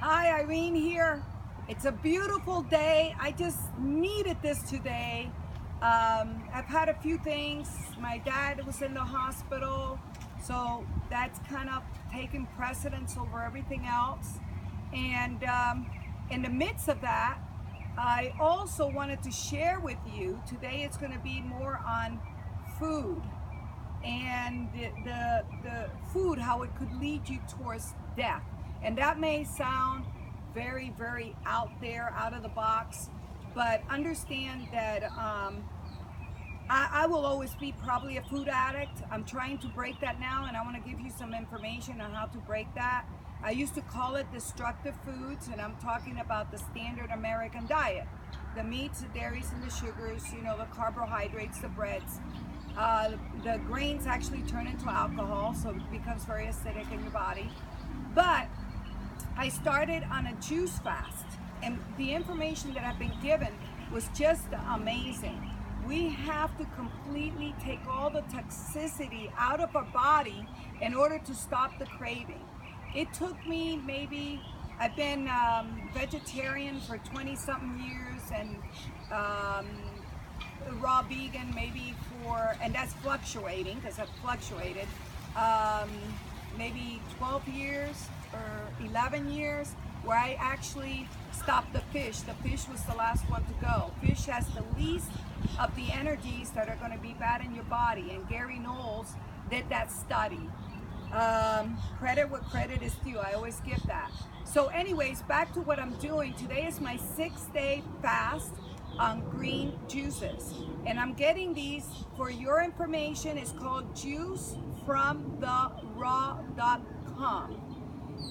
Hi, Irene here. It's a beautiful day. I just needed this today. I've had a few things. My dad was in the hospital, so that's kind of taken precedence over everything else. And in the midst of that, I also wanted to share with you today. It's going to be more on food and the food, how it could lead you towards death. And that may sound very, very out there, out of the box, but understand that I will always be probably a food addict. I'm trying to break that now, and I want to give you some information on how to break that. I used to call it destructive foods, and I'm talking about the standard American diet. The meats, the dairies, and the sugars, the carbohydrates, the breads. The grains actually turn into alcohol, so it becomes very acidic in your body. But I started on a juice fast, and the information that I've been given was just amazing. We have to completely take all the toxicity out of our body in order to stop the craving. It took me I've been vegetarian for 20 something years, and raw vegan and that's fluctuating because I've fluctuated, um, maybe 12 years or 11 years, where I actually stopped the fish. The fish was the last one to go. Fish has the least of the energies that are going to be bad in your body, and Gary Knowles did that study. Credit where credit is due. I always give that. So anyways, back to what I'm doing. Today is my 6-day fast on green juices. And I'm getting these for your information. It's called juicefromtheraw.com.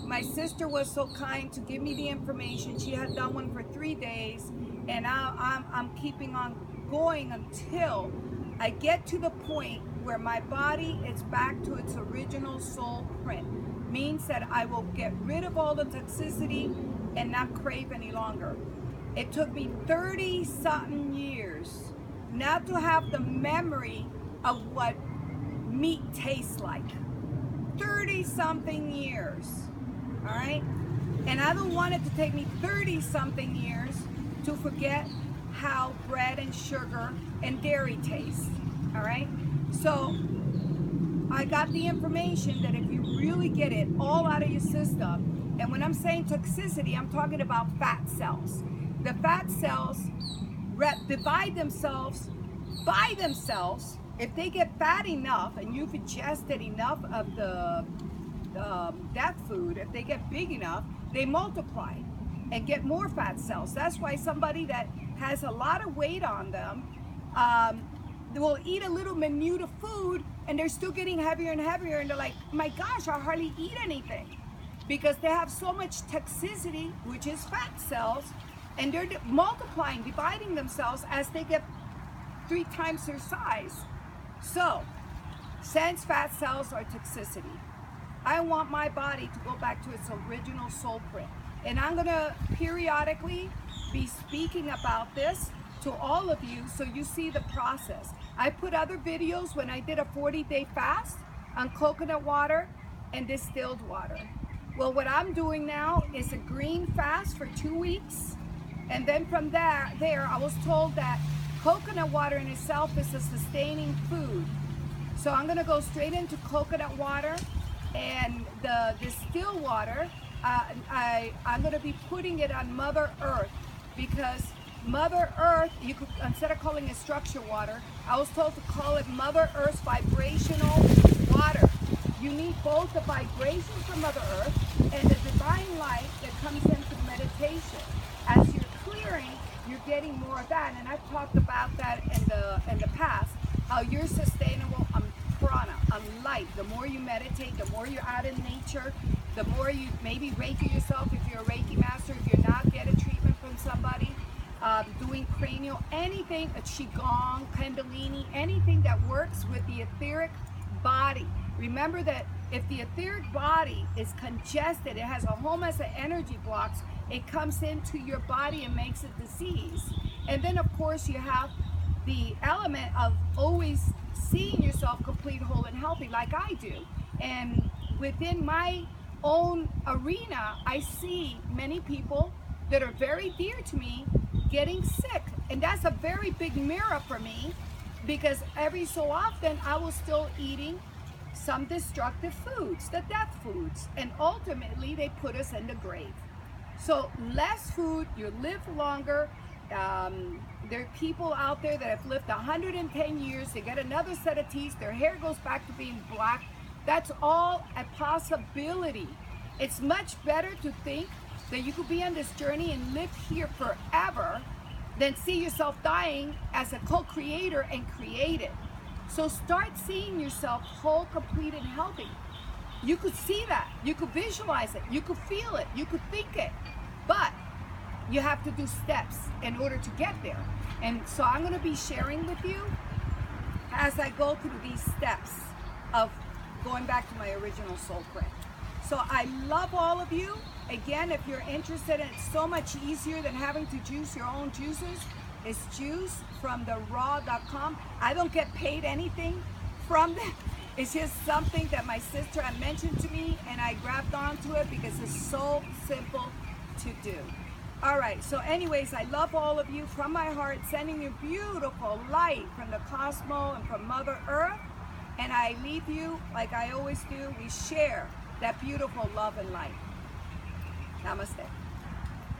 My sister was so kind to give me the information. She had done one for 3 days, and I'm keeping on going until I get to the point where my body is back to its original soul print. Means that I will get rid of all the toxicity and not crave any longer. It took me 30 something years not to have the memory of what meat tastes like. 30 something years. All right? And I don't want it to take me 30 something years to forget how bread and sugar and dairy taste. All right? So I got the information that if you really get it all out of your system, and when I'm saying toxicity, I'm talking about fat cells. The fat cells divide themselves by themselves. If they get fat enough and you've ingested enough of that food, if they get big enough, they multiply and get more fat cells. That's why somebody that has a lot of weight on them, they will eat a little minute of food and they're still getting heavier and heavier, and they're like, my gosh, I hardly eat anything, because they have so much toxicity, which is fat cells, and they're multiplying, dividing themselves as they get 3 times their size. So since fat cells are toxicity, I want my body to go back to its original soul print. And I'm gonna periodically be speaking about this to all of you so you see the process. I put other videos when I did a 40-day fast on coconut water and distilled water. Well, what I'm doing now is a green fast for 2 weeks. And then from there, I was told that coconut water in itself is a sustaining food. So I'm gonna go straight into coconut water, and the distilled water, I'm gonna be putting it on Mother Earth, because Mother Earth, you could, instead of calling it structure water, I was told to call it Mother Earth's vibrational water. You need both the vibration from Mother Earth and the divine light that comes in through meditation. As you're clearing, you're getting more of that, and I've talked about that in the past, how you're sustainable on prana, on light. The more you meditate, the more you're out in nature, the more you maybe Reiki yourself, if you're a Reiki master, if you're not, get a treatment from somebody, doing cranial, anything, a Qigong, Kundalini, anything that works with the etheric body. Remember that if the etheric body is congested, it has a whole mess of energy blocks, it comes into your body and makes it disease. And then of course you have the element of always seeing yourself complete, whole, and healthy, like I do. And within my own arena, I see many people that are very dear to me getting sick. And that's a very big mirror for me, because every so often I was still eating some destructive foods, the death foods, and ultimately they put us in the grave. So less food, you live longer. There are people out there that have lived 110 years. They get another set of teeth. Their hair goes back to being black. That's all a possibility. It's much better to think that you could be on this journey and live here forever than see yourself dying as a co-creator and create it. So start seeing yourself whole, complete, and healthy. You could see that. You could visualize it. You could feel it. You could think it. But you have to do steps in order to get there. And so I'm going to be sharing with you as I go through these steps of going back to my original soul print. So I love all of you. Again, if you're interested, and it's so much easier than having to juice your own juices. It's juice from theraw.com. I don't get paid anything from them. It's just something that my sister had mentioned to me, and I grabbed onto it because it's so simple to do. All right, so anyways, I love all of you from my heart, sending you beautiful light from the cosmos and from Mother Earth. And I leave you like I always do. We share that beautiful love and light. Namaste.